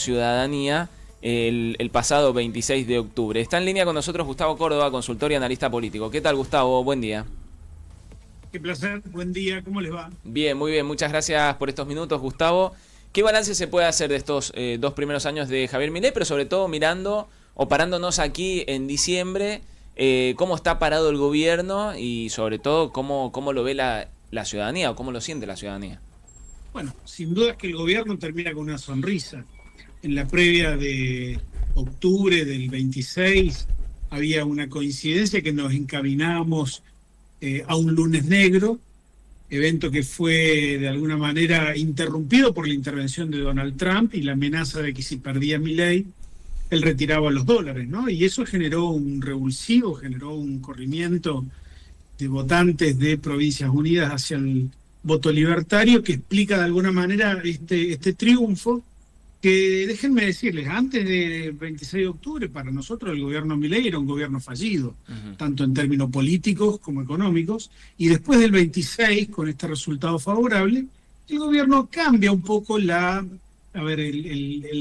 Ciudadanía el pasado 26 de octubre. Está en línea con nosotros Gustavo Córdoba, consultor y analista político. ¿Qué tal, Gustavo? Buen día. Qué placer, buen día, ¿cómo les va? Bien, muy bien. Muchas gracias por estos minutos, Gustavo. ¿Qué balance se puede hacer de estos 2 primeros años de Javier Milei, pero sobre todo mirando o parándonos aquí en diciembre, cómo está parado el gobierno y sobre todo cómo lo ve la ciudadanía o cómo lo siente la ciudadanía? Bueno, sin duda es que el gobierno termina con una sonrisa. En la previa de octubre del 26 había una coincidencia que nos encaminábamos a un lunes negro, evento que fue de alguna manera interrumpido por la intervención de Donald Trump y la amenaza de que si perdía Milei, él retiraba los dólares, ¿no? Y eso generó un revulsivo, generó un corrimiento de votantes de Provincias Unidas hacia el voto libertario, que explica de alguna manera este triunfo, que déjenme decirles, antes del 26 de octubre, para nosotros el gobierno Milei era un gobierno fallido, tanto en términos políticos como económicos, y después del 26, con este resultado favorable, el gobierno cambia un poco la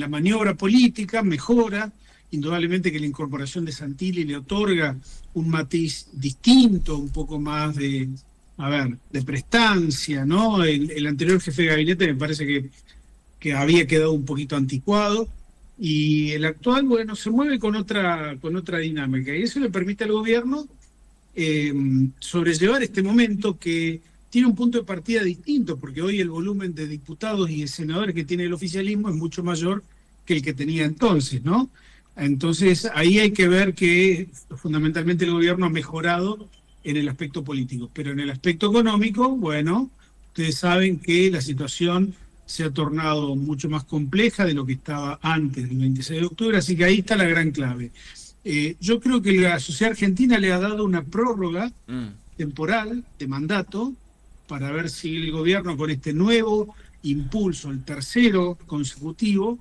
maniobra política, mejora, indudablemente que la incorporación de Santilli le otorga un matiz distinto, un poco más de prestancia, ¿no? El anterior jefe de gabinete me parece que había quedado un poquito anticuado, y el actual, bueno, se mueve con otra dinámica, y eso le permite al gobierno sobrellevar este momento que tiene un punto de partida distinto, porque hoy el volumen de diputados y de senadores que tiene el oficialismo es mucho mayor que el que tenía entonces, ¿no? Entonces ahí hay que ver que fundamentalmente el gobierno ha mejorado en el aspecto político, pero en el aspecto económico, bueno, ustedes saben que la situación se ha tornado mucho más compleja de lo que estaba antes del 26 de octubre, así que ahí está la gran clave. Yo creo que la sociedad argentina le ha dado una prórroga temporal de mandato para ver si el gobierno, con este nuevo impulso, el tercero consecutivo,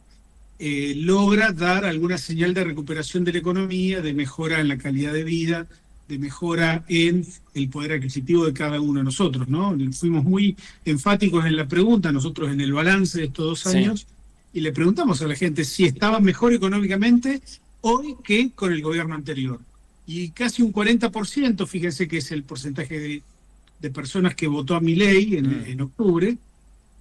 logra dar alguna señal de recuperación de la economía, de mejora en la calidad de vida, de mejora en el poder adquisitivo de cada uno de nosotros, ¿no? Fuimos muy enfáticos en la pregunta, nosotros en el balance de estos 2 años, y le preguntamos a la gente si estaba mejor económicamente hoy que con el gobierno anterior. Y casi un 40%, fíjense que es el porcentaje de personas que votó a Milei en octubre,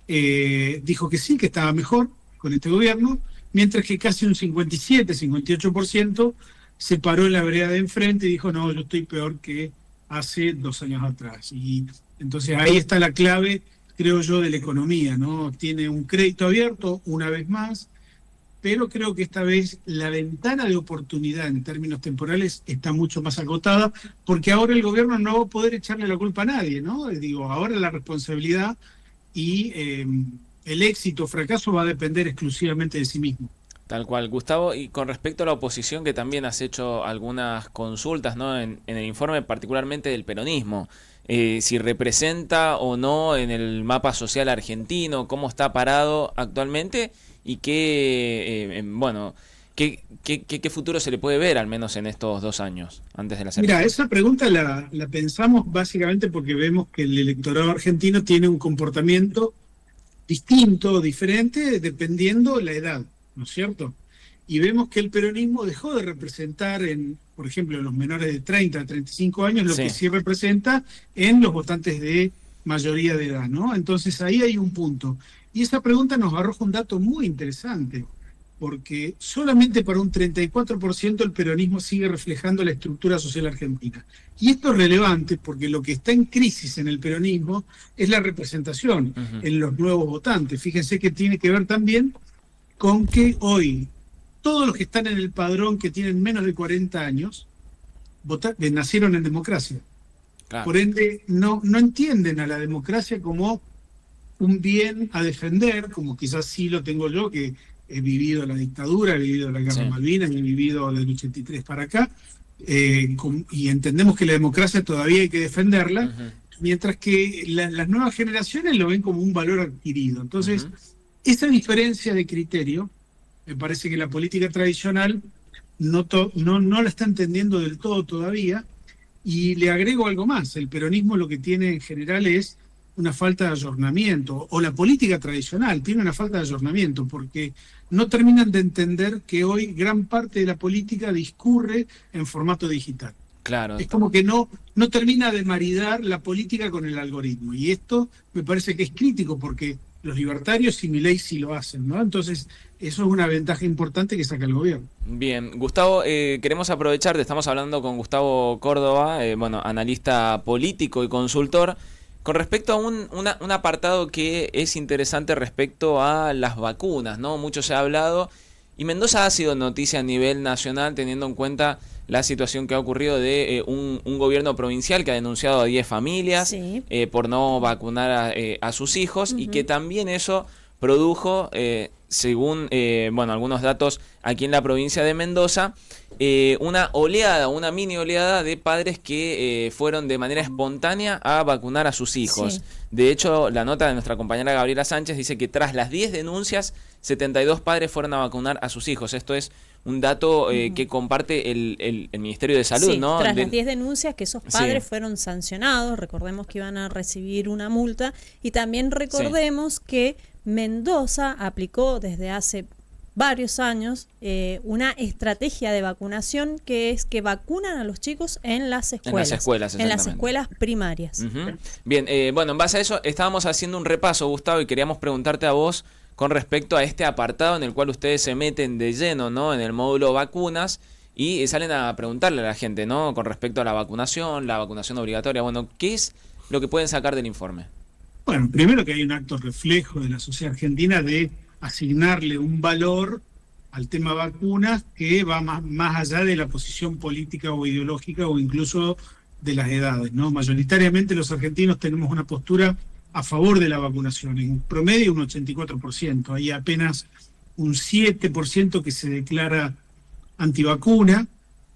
dijo que sí, que estaba mejor con este gobierno, mientras que casi un 57, 58% se paró en la vereda de enfrente y dijo, no, yo estoy peor que hace 2 años atrás. Y entonces ahí está la clave, creo yo, de la economía, ¿no? Tiene un crédito abierto una vez más, pero creo que esta vez la ventana de oportunidad en términos temporales está mucho más acotada, porque ahora el gobierno no va a poder echarle la culpa a nadie, ¿no? Digo, ahora la responsabilidad y el éxito o fracaso va a depender exclusivamente de sí mismo. Tal cual, Gustavo, y con respecto a la oposición, que también has hecho algunas consultas, ¿no? En el informe particularmente del peronismo, si representa o no en el mapa social argentino, cómo está parado actualmente y qué futuro se le puede ver, al menos en estos 2 años, antes de las Mira, elecciones. esa pregunta la pensamos básicamente porque vemos que el electorado argentino tiene un comportamiento distinto, diferente, dependiendo la edad, ¿no es cierto? Y vemos que el peronismo dejó de representar, por ejemplo, en los menores de 30 a 35 años, lo que Sí. sí representa en los votantes de mayoría de edad, ¿no? Entonces ahí hay un punto. Y esa pregunta nos arroja un dato muy interesante, porque solamente para un 34% el peronismo sigue reflejando la estructura social argentina. Y esto es relevante porque lo que está en crisis en el peronismo es la representación en los nuevos votantes. Fíjense que tiene que ver también con que hoy todos los que están en el padrón que tienen menos de 40 años nacieron en democracia. Claro. Por ende, no entienden a la democracia como un bien a defender, como quizás sí lo tengo yo, que he vivido la dictadura, he vivido la guerra de Sí. Malvinas, he vivido del 83 para acá, y entendemos que la democracia todavía hay que defenderla, mientras que las nuevas generaciones lo ven como un valor adquirido. Entonces, esa diferencia de criterio, me parece que la política tradicional no la está entendiendo del todo todavía, y le agrego algo más, el peronismo lo que tiene en general es una falta de ayornamiento, o la política tradicional tiene una falta de ayornamiento, porque no terminan de entender que hoy gran parte de la política discurre en formato digital. Claro. Es como que no termina de maridar la política con el algoritmo. Y esto me parece que es crítico porque los libertarios y Milei sí lo hacen, ¿no? Entonces, eso es una ventaja importante que saca el gobierno. Bien, Gustavo, queremos aprovechar, estamos hablando con Gustavo Córdoba, bueno, analista político y consultor, con respecto a un apartado que es interesante respecto a las vacunas, ¿no? Mucho se ha hablado y Mendoza ha sido noticia a nivel nacional teniendo en cuenta la situación que ha ocurrido de un gobierno provincial que ha denunciado a 10 familias Sí. Por no vacunar a sus hijos y que también eso produjo, según bueno, algunos datos aquí en la provincia de Mendoza, una oleada, una mini oleada de padres que fueron de manera espontánea a vacunar a sus hijos. Sí. De hecho, la nota de nuestra compañera Gabriela Sánchez dice que tras las 10 denuncias, 72 padres fueron a vacunar a sus hijos. Esto es un dato que comparte el Ministerio de Salud, Sí, ¿no? tras las 10 denuncias que esos padres Sí. fueron sancionados, recordemos que iban a recibir una multa y también recordemos que Mendoza aplicó desde hace varios años una estrategia de vacunación que es que vacunan a los chicos en las escuelas. En las escuelas, en las exactamente. escuelas primarias. Ujú. Bien, bueno, en base a eso estábamos haciendo un repaso, Gustavo, y queríamos preguntarte a vos con respecto a este apartado en el cual ustedes se meten de lleno, ¿no? En el módulo vacunas y salen a preguntarle a la gente, ¿no? Con respecto a la vacunación obligatoria. Bueno, ¿qué es lo que pueden sacar del informe? Bueno, primero que hay un acto reflejo de la sociedad argentina de asignarle un valor al tema vacunas que va más allá de la posición política o ideológica o incluso de las edades, ¿no? Mayoritariamente los argentinos tenemos una postura a favor de la vacunación, en promedio un 84%, hay apenas un 7% que se declara antivacuna,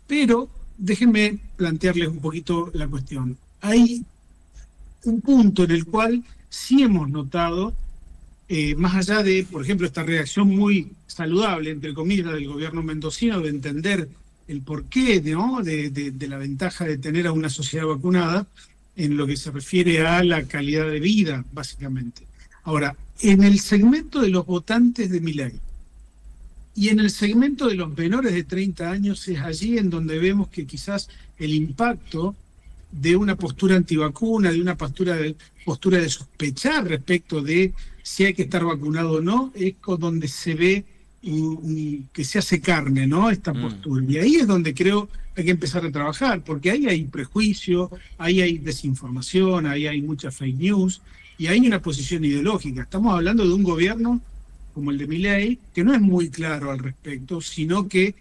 pero déjenme plantearles un poquito la cuestión. Hay un punto en el cual sí hemos notado, más allá de, por ejemplo, esta reacción muy saludable, entre comillas, del gobierno mendocino, de entender el porqué, ¿no? de la ventaja de tener a una sociedad vacunada, en lo que se refiere a la calidad de vida, básicamente. Ahora, en el segmento de los votantes de Milei y en el segmento de los menores de 30 años es allí en donde vemos que quizás el impacto de una postura antivacuna, de una postura de sospechar respecto de si hay que estar vacunado o no, es con donde se ve que se hace carne, ¿no? Esta postura. Y ahí es donde creo hay que empezar a trabajar, porque ahí hay prejuicio, ahí hay desinformación, ahí hay mucha fake news, y hay una posición ideológica. Estamos hablando de un gobierno como el de Milei, que no es muy claro al respecto, sino que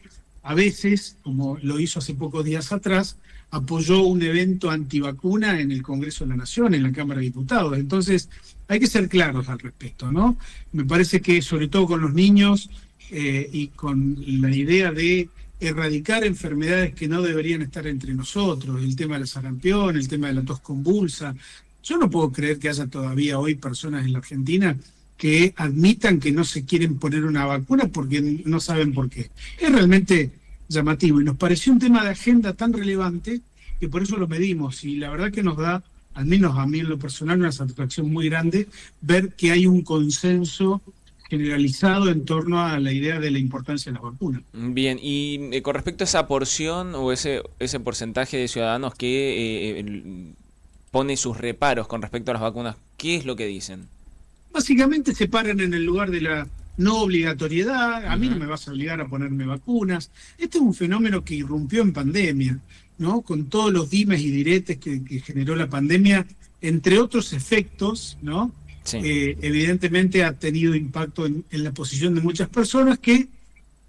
a veces, como lo hizo hace pocos días atrás, apoyó un evento antivacuna en el Congreso de la Nación, en la Cámara de Diputados. Entonces, hay que ser claros al respecto, ¿no? Me parece que, sobre todo con los niños y con la idea de erradicar enfermedades que no deberían estar entre nosotros, el tema del sarampión, el tema de la tos convulsa. Yo no puedo creer que haya todavía hoy personas en la Argentina que admitan que no se quieren poner una vacuna porque no saben por qué. Es realmente llamativo y nos pareció un tema de agenda tan relevante que por eso lo medimos y la verdad que nos da, al menos a mí en lo personal, una satisfacción muy grande ver que hay un consenso generalizado en torno a la idea de la importancia de las vacunas. Bien, y con respecto a esa porción o ese porcentaje de ciudadanos que pone sus reparos con respecto a las vacunas, ¿qué es lo que dicen? Básicamente se paran en el lugar de la no obligatoriedad, a mí no me vas a obligar a ponerme vacunas. Este es un fenómeno que irrumpió en pandemia, ¿no? Con todos los dimes y diretes que generó la pandemia, entre otros efectos, ¿no? Sí. Evidentemente ha tenido impacto en la posición de muchas personas que,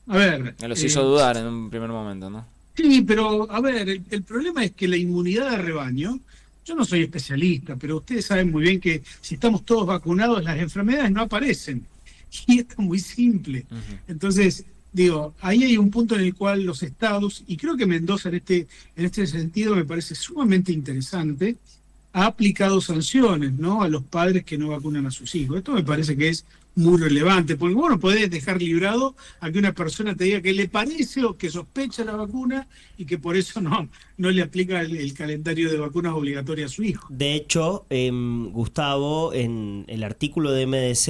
a ver... Los hizo dudar en un primer momento, ¿no? Sí, pero a ver, el problema es que la inmunidad de rebaño, yo no soy especialista, pero ustedes saben muy bien que si estamos todos vacunados, las enfermedades no aparecen. Y esto es muy simple. Entonces, digo, ahí hay un punto en el cual los estados, y creo que Mendoza en este sentido me parece sumamente interesante, ha aplicado sanciones, ¿no? A los padres que no vacunan a sus hijos. Esto me parece que es muy relevante, porque vos no podés dejar librado a que una persona te diga que le parece o que sospecha la vacuna y que por eso no le aplica el calendario de vacunas obligatorio a su hijo. De hecho, Gustavo, en el artículo de MDZ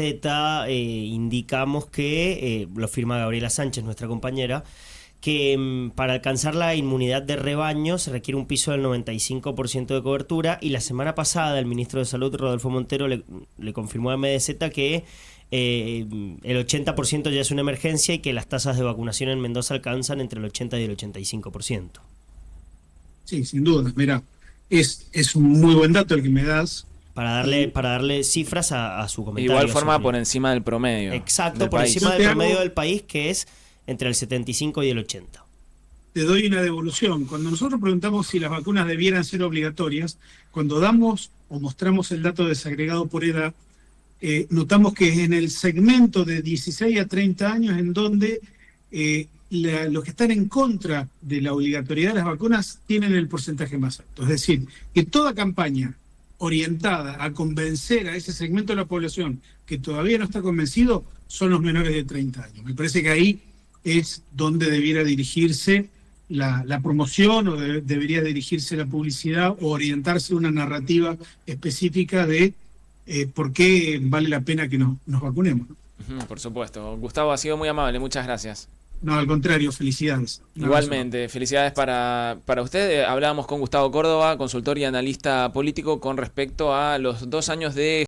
indicamos que, lo firma Gabriela Sánchez, nuestra compañera, que para alcanzar la inmunidad de rebaño se requiere un piso del 95% de cobertura, y la semana pasada el ministro de Salud, Rodolfo Montero, le confirmó a MDZ que el 80% ya es una emergencia y que las tasas de vacunación en Mendoza alcanzan entre el 80 y el 85%. Sí, sin duda, mira, es un muy buen dato el que me das. Para darle cifras a su comentario. Igual forma por encima del promedio. Exacto, por encima del promedio del país, que es entre el 75 y el 80. Te doy una devolución. Cuando nosotros preguntamos si las vacunas debieran ser obligatorias, cuando damos o mostramos el dato desagregado por edad, notamos que es en el segmento de 16 a 30 años en donde los que están en contra de la obligatoriedad de las vacunas tienen el porcentaje más alto. Es decir, que toda campaña orientada a convencer a ese segmento de la población que todavía no está convencido son los menores de 30 años. Me parece que ahí es donde debiera dirigirse la promoción o debería dirigirse la publicidad o orientarse una narrativa específica de por qué vale la pena que nos vacunemos. Por supuesto. Gustavo, ha sido muy amable, muchas gracias. No, al contrario, felicidades. Igualmente, felicidades para usted. Hablábamos con Gustavo Córdoba, consultor y analista político, con respecto a los 2 años de